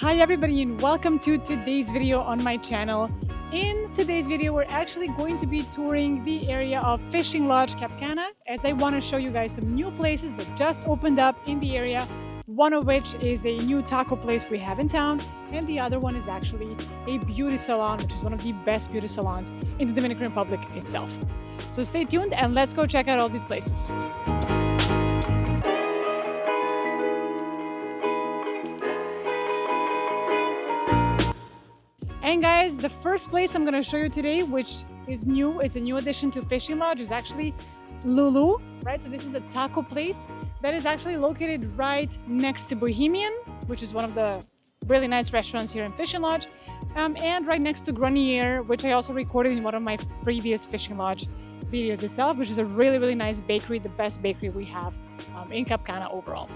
Hi everybody and welcome to today's video on my channel. In today's video, we're actually going to be touring the area of Fishing Lodge Cap Cana, as I want to show you guys some new places that just opened up in the area, one of which is a new taco place we have in town, and the other one is actually a beauty salon, which is one of the best beauty salons in the Dominican Republic itself. So stay tuned and let's go check out all these places. And guys, the first place I'm going to show you today, which is new, it's a new addition to Fishing Lodge, is actually LULU, right? So this is a taco place that is actually located right next to Bohemian, which is one of the really nice restaurants here in Fishing Lodge, and right next to Grenier, which I also recorded in one of my previous Fishing Lodge videos itself, which is a really nice bakery, the best bakery we have in Cap Cana overall.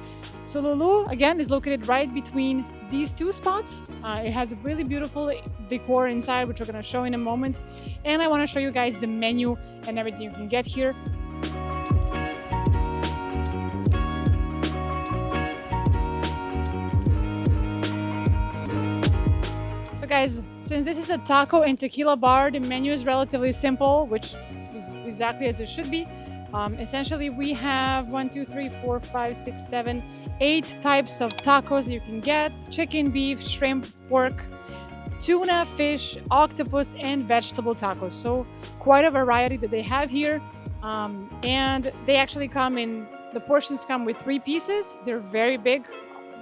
So LULU, again, is located right between these two spots. It has a really beautiful decor inside, which we're going to show in a moment. And I want to show you guys the menu and everything you can get here. So guys, since this is a taco and tequila bar, the menu is relatively simple, which is exactly as it should be. Essentially, we have 8 types of tacos that you can get: chicken, beef, shrimp, pork, tuna, fish, octopus, and vegetable tacos. So quite a variety that they have here. And they actually come in, the portions come with 3 pieces. They're very big.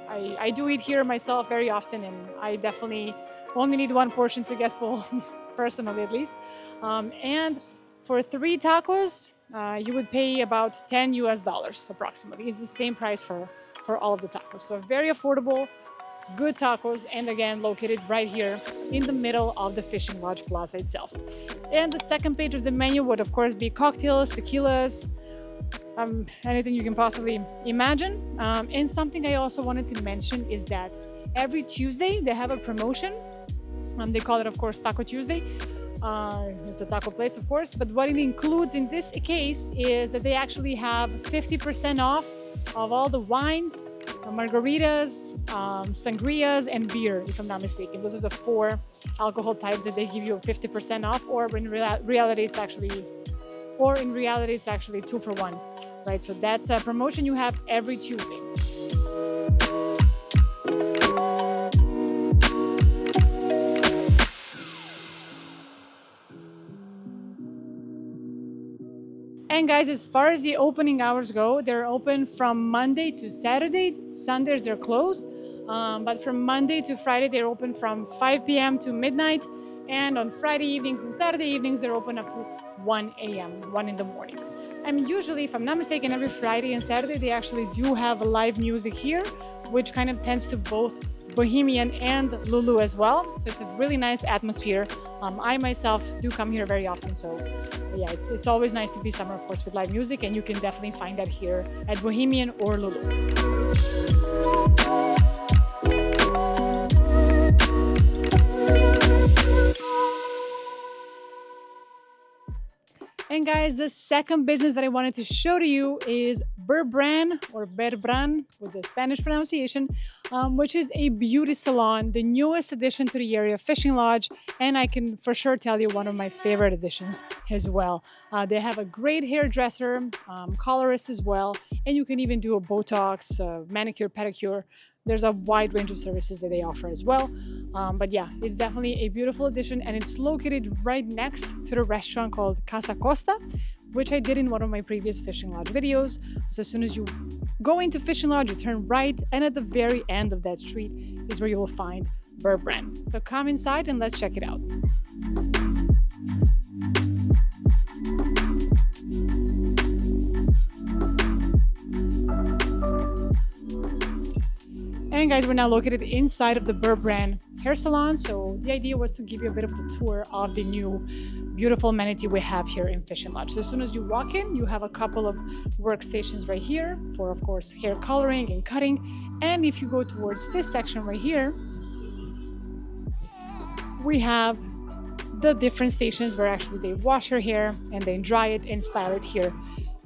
I do eat here myself very often, and I definitely only need 1 portion to get full, personally at least. And for 3 tacos, you would pay about $10 US approximately. It's the same price for all of the tacos. So very affordable, good tacos, and again, located right here in the middle of the Fishing Lodge Plaza itself. And the second page of the menu would of course be cocktails, tequilas, anything you can possibly imagine. And something I also wanted to mention is that every Tuesday they have a promotion. They call it, of course, Taco Tuesday. It's a taco place, of course, but what it includes in this case is that they actually have 50% off of all the wines, margaritas, sangrias, and beer, if I'm not mistaken. Those are the 4 alcohol types that they give you 50% off, or in reality it's actually 2 for 1, right? So that's a promotion you have every Tuesday. And guys, as far as the opening hours go, they're open from Monday to Saturday. Sundays they're closed, but from Monday to Friday they're open from 5 p.m. to midnight, and on Friday evenings and Saturday evenings they're open up to 1 a.m., 1 in the morning. I mean, usually, if I'm not mistaken, every Friday and Saturday they actually do have live music here, which kind of tends to both Bohemian and LULU as well. So it's a really nice atmosphere. I myself do come here very often, so yeah, it's always nice to be somewhere, of course, with live music, and you can definitely find that here at Bohemian or LULU. And guys, the second business that I wanted to show to you is BERBRAN, or BERBRAN with the Spanish pronunciation, which is a beauty salon, the newest addition to the area of Fishing Lodge, and I can for sure tell you one of my favorite additions as well. They have a great hairdresser, colorist as well, and you can even do a Botox, manicure, pedicure. There's a wide range of services that they offer as well. But yeah, it's definitely a beautiful addition, and it's located right next to the restaurant called Casa Costa, which I did in one of my previous Fishing Lodge videos. So as soon as you go into Fishing Lodge, you turn right, and at the very end of that street is where you will find BERBRAN. So come inside and let's check it out. And guys, we're now located inside of the BERBRAN hair salon. So the idea was to give you a bit of the tour of the new beautiful amenity we have here in Fishing Lodge. So as soon as you walk in, you have a couple of workstations right here for, of course, hair coloring and cutting. And if you go towards this section right here, we have the different stations where actually they wash your hair and they dry it and style it here.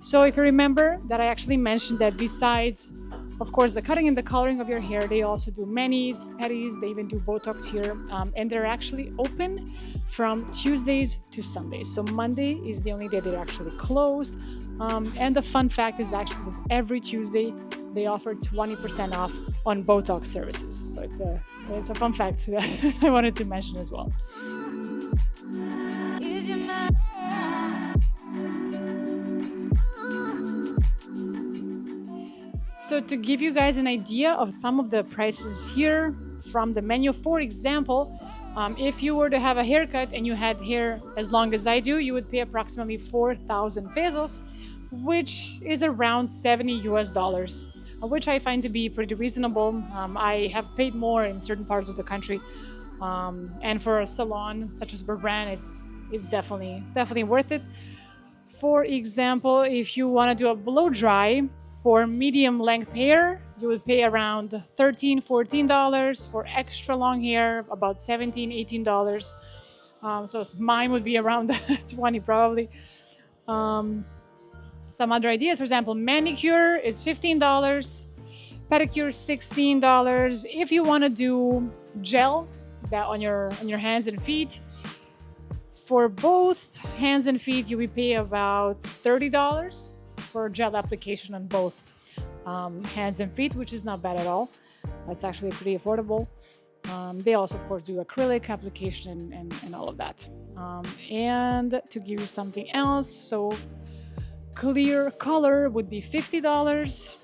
So if you remember that I actually mentioned that besides Of course, the cutting and the coloring of your hair. They also do manis, pedis, they even do Botox here. And they're actually open from Tuesdays to Sundays. So Monday is the only day they're actually closed. And the fun fact is actually that every Tuesday they offer 20% off on Botox services. So it's a fun fact that I wanted to mention as well. So to give you guys an idea of some of the prices here from the menu, for example, if you were to have a haircut and you had hair as long as I do, you would pay approximately 4,000 pesos, which is around $70, which I find to be pretty reasonable. I have paid more in certain parts of the country, and for a salon such as BERBRAN, it's definitely worth it. For example, if you want to do a blow dry for medium length hair, you would pay around $13, $14. For extra long hair, about $17, $18. So mine would be around 20 probably. Some other ideas, for example, manicure is $15, pedicure $16. If you want to do gel that on your hands and feet, for both hands and feet, you would pay about $30 for gel application on both hands and feet, which is not bad at all. That's actually pretty affordable. They also, of course, do acrylic application and all of that. And to give you something else, so clear color would be $50.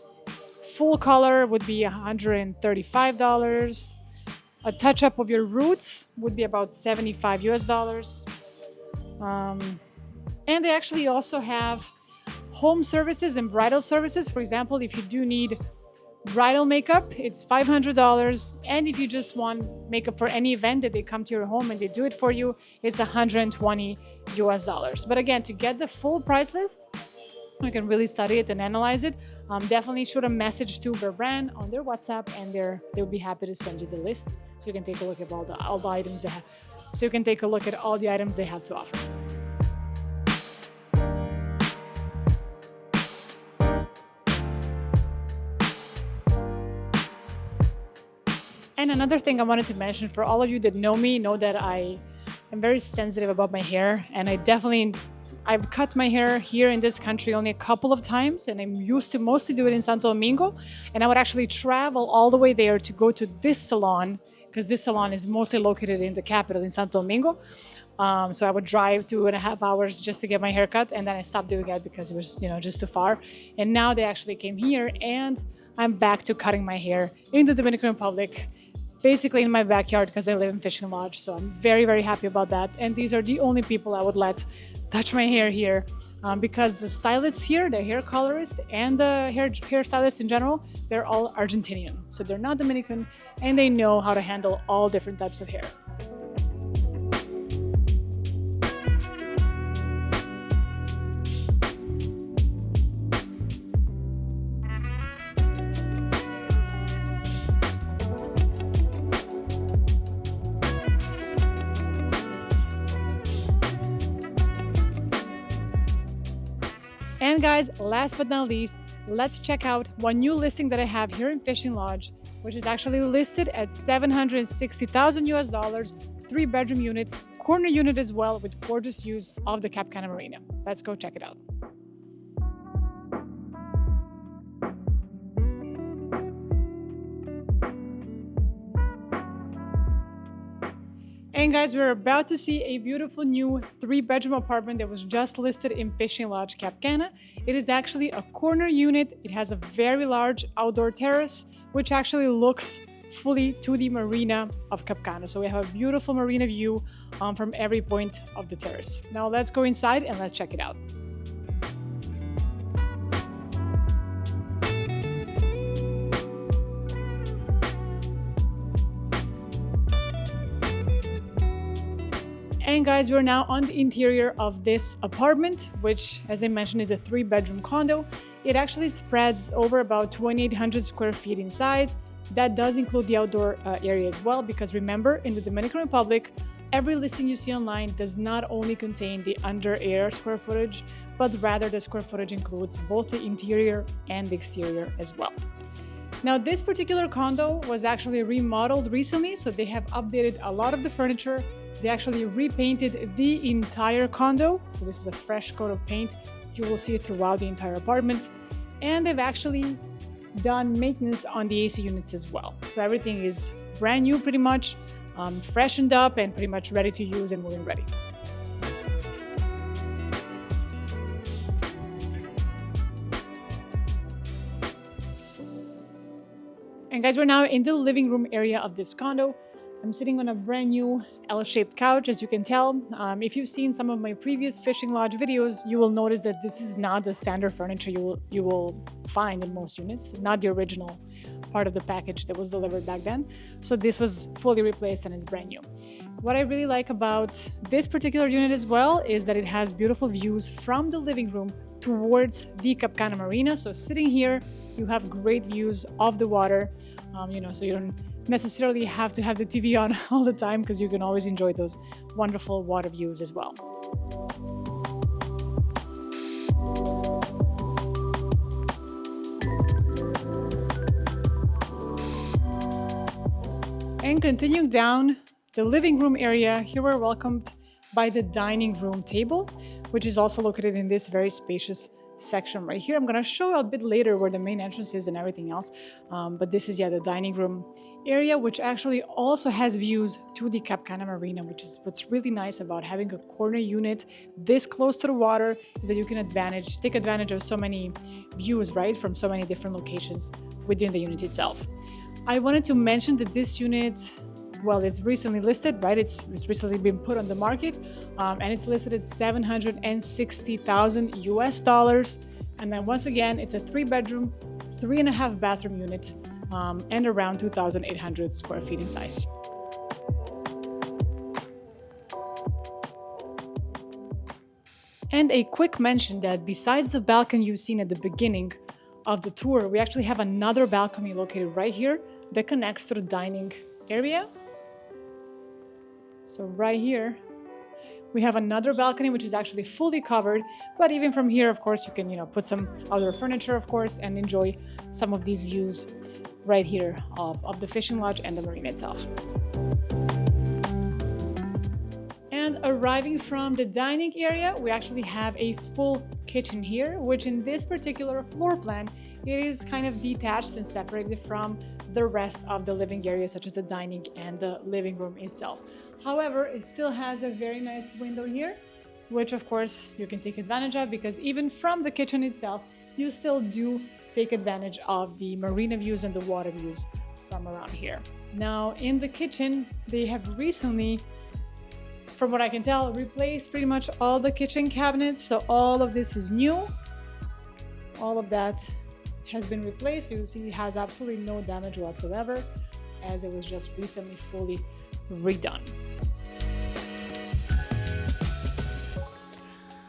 Full color would be $135. A touch-up of your roots would be about $75. And they actually also have home services and bridal services. For example, if you do need bridal makeup, it's $500. And if you just want makeup for any event that they come to your home and they do it for you, it's $120. But again, to get the full price list, you can really study it and analyze it. Definitely shoot a message to BERBRAN on their WhatsApp, and they'll be happy to send you the list so you can take a look at all the items they have. So you can take a look at all the items they have to offer. And another thing I wanted to mention, for all of you that know me, know that I am very sensitive about my hair, and I've cut my hair here in this country only a couple of times, and I'm used to mostly do it in Santo Domingo, and I would actually travel all the way there to go to this salon, because this salon is mostly located in the capital in Santo Domingo. So I would drive 2.5 hours just to get my hair cut, and then I stopped doing it because it was, just too far. And now they actually came here, and I'm back to cutting my hair in the Dominican Republic, basically in my backyard, because I live in Fishing Lodge. So I'm very, very happy about that. And these are the only people I would let touch my hair here, because the stylists here, the hair colorist and the hairstylist in general, they're all Argentinian. So they're not Dominican, and they know how to handle all different types of hair. And guys, last but not least, let's check out one new listing that I have here in Fishing Lodge, which is actually listed at $760,000, 3-bedroom unit, corner unit as well, with gorgeous views of the Cap Cana Marina. Let's go check it out. And guys, we're about to see a beautiful new 3-bedroom apartment that was just listed in Fishing Lodge, Cap Cana. It is actually a corner unit. It has a very large outdoor terrace, which actually looks fully to the marina of Cap Cana. So we have a beautiful marina view from every point of the terrace. Now let's go inside and let's check it out. And guys, we're now on the interior of this apartment, which, as I mentioned, is a 3-bedroom condo. It actually spreads over about 2,800 square feet in size. That does include the outdoor area as well, because remember, in the Dominican Republic, every listing you see online does not only contain the under air square footage, but rather the square footage includes both the interior and the exterior as well. Now, this particular condo was actually remodeled recently, so they have updated a lot of the furniture. They actually repainted the entire condo. So this is a fresh coat of paint. You will see it throughout the entire apartment. And they've actually done maintenance on the AC units as well. So everything is brand new pretty much, freshened up and pretty much ready to use and moving ready. And guys, we're now in the living room area of this condo. I'm sitting on a brand new L-shaped couch, as you can tell. If you've seen some of my previous fishing lodge videos, you will notice that this is not the standard furniture you will find in most units, not the original part of the package that was delivered back then. So this was fully replaced and it's brand new. What I really like about this particular unit as well is that it has beautiful views from the living room towards the Cap Cana Marina. So sitting here, you have great views of the water, so you don't necessarily have to have the TV on all the time because you can always enjoy those wonderful water views as well. And continuing down the living room area, here we're welcomed by the dining room table, which is also located in this very spacious section right here. I'm going to show you a bit later where the main entrance is and everything else. But this is, the dining room area, which actually also has views to the Cap Cana Marina, which is what's really nice about having a corner unit this close to the water, is that you can take advantage of so many views, right, from so many different locations within the unit itself. I wanted to mention that this unit, well, it's recently listed, right? It's recently been put on the market, and it's listed at $760,000 US. And then once again, it's a 3-bedroom, 3.5 bathroom unit, and around 2,800 square feet in size. And a quick mention that besides the balcony you've seen at the beginning of the tour, we actually have another balcony located right here that connects to the dining area. So right here, we have another balcony, which is actually fully covered. But even from here, of course, you can, put some other furniture, of course, and enjoy some of these views right here of the fishing lodge and the marina itself. And arriving from the dining area, we actually have a full kitchen here, which in this particular floor plan, it is kind of detached and separated from the rest of the living area, such as the dining and the living room itself. However, it still has a very nice window here, which of course you can take advantage of, because even from the kitchen itself, you still do take advantage of the marina views and the water views from around here. Now in the kitchen, they have recently, from what I can tell, replaced pretty much all the kitchen cabinets. So all of this is new. All of that has been replaced. You see it has absolutely no damage whatsoever, as it was just recently fully redone.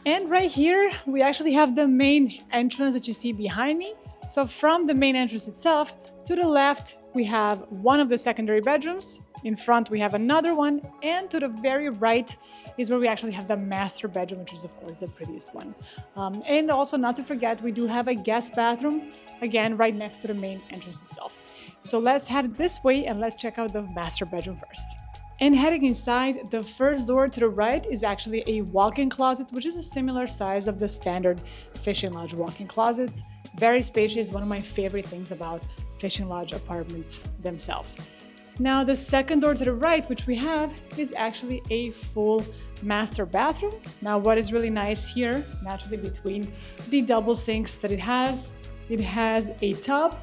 And right here, we actually have the main entrance that you see behind me. So from the main entrance itself, to the left, we have one of the secondary bedrooms. In front, we have another one. And to the very right is where we actually have the master bedroom, which is, of course, the prettiest one. And also, not to forget, we do have a guest bathroom, again, right next to the main entrance itself. So let's head this way and let's check out the master bedroom first. And heading inside, the first door to the right is actually a walk-in closet, which is a similar size of the standard fishing lodge walk-in closets. Very spacious, one of my favorite things about fishing lodge apartments themselves. Now, the second door to the right, which we have, is actually a full master bathroom. Now, what is really nice here, naturally between the double sinks that it has a tub,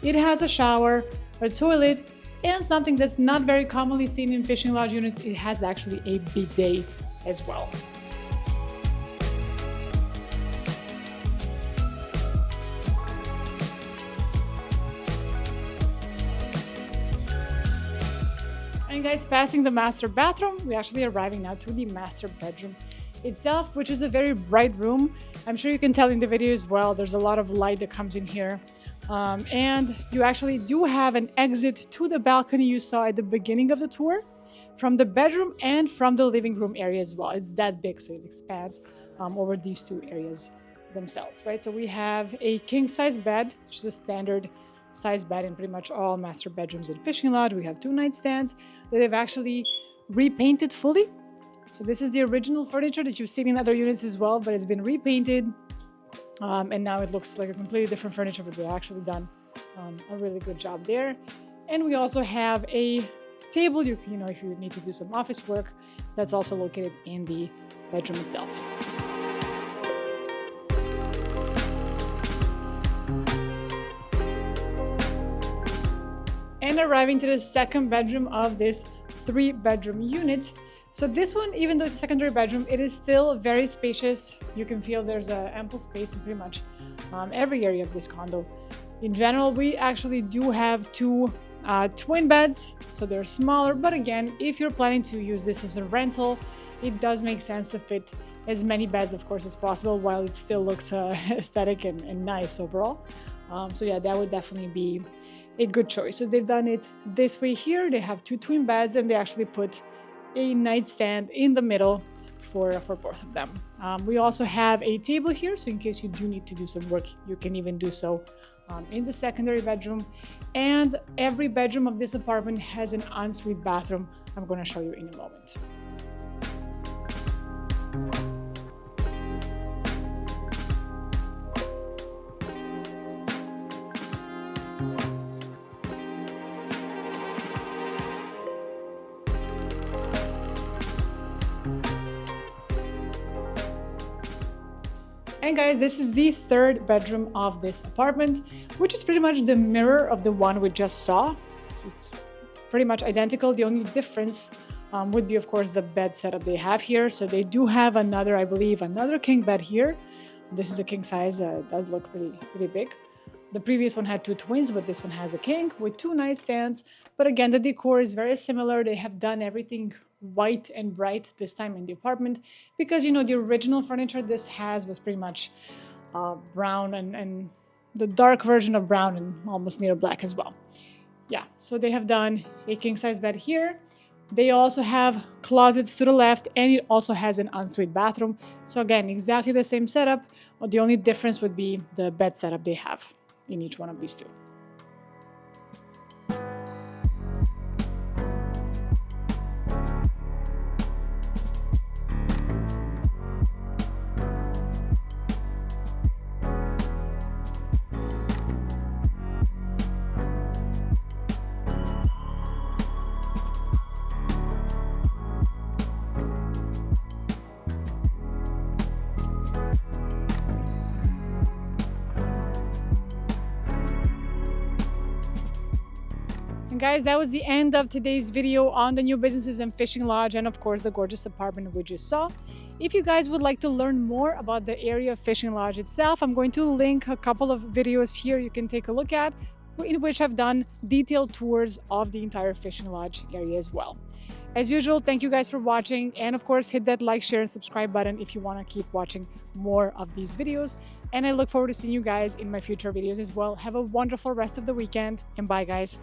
it has a shower, a toilet, and something that's not very commonly seen in fishing lodge units, it has actually a bidet as well. And guys, passing the master bathroom, we're actually arriving now to the master bedroom itself, which is a very bright room. I'm sure you can tell in the video as well, there's a lot of light that comes in here. And you actually do have an exit to the balcony you saw at the beginning of the tour from the bedroom and from the living room area as well. It's that big, so it expands over these two areas themselves, right? So we have a king-size bed, which is a standard size bed in pretty much all master bedrooms in Fishing Lodge. We have 2 nightstands that they've actually repainted fully. So this is the original furniture that you've seen in other units as well, but it's been repainted. And now it looks like a completely different furniture, but they've actually done a really good job there. And we also have a table, you know, if you need to do some office work, that's also located in the bedroom itself. And arriving to the second bedroom of this 3-bedroom unit. So this one, even though it's a secondary bedroom, it is still very spacious. You can feel there's ample space in pretty much every area of this condo. In general, we actually do have 2 twin beds, so they're smaller, but again, if you're planning to use this as a rental, it does make sense to fit as many beds, of course, as possible, while it still looks aesthetic and nice overall. So yeah, that would definitely be a good choice. So they've done it this way here. They have 2 twin beds, and they actually put a nightstand in the middle for both of them. We also have a table here, so in case you do need to do some work, you can even do so in the secondary bedroom. And every bedroom of this apartment has an ensuite bathroom. I'm going to show you in a moment. And guys, this is the 3rd bedroom of this apartment, which is pretty much the mirror of the one we just saw. It's pretty much identical. The only difference would be, of course, the bed setup they have here. So they do have another, I believe, another king bed here. This is a king size. It does look pretty big. The previous one had 2 twins, but this one has a king with 2 nightstands. But again, the decor is very similar. They have done everything white and bright this time in the apartment because, you know, the original furniture this was pretty much brown and the dark version of brown and almost near black as well. Yeah, so they have done a king size bed here. They also have closets to the left, and it also has an ensuite bathroom. So again, exactly the same setup. The only difference would be the bed setup they have in each one of these 2. And guys, that was the end of today's video on the new businesses in Fishing Lodge and of course the gorgeous apartment we just saw. If you guys would like to learn more about the area of Fishing Lodge itself, I'm going to link a couple of videos here you can take a look at, in which I've done detailed tours of the entire Fishing Lodge area as well. As usual, thank you guys for watching, and of course hit that like, share, and subscribe button if you want to keep watching more of these videos. And I look forward to seeing you guys in my future videos as well. Have a wonderful rest of the weekend, and bye guys.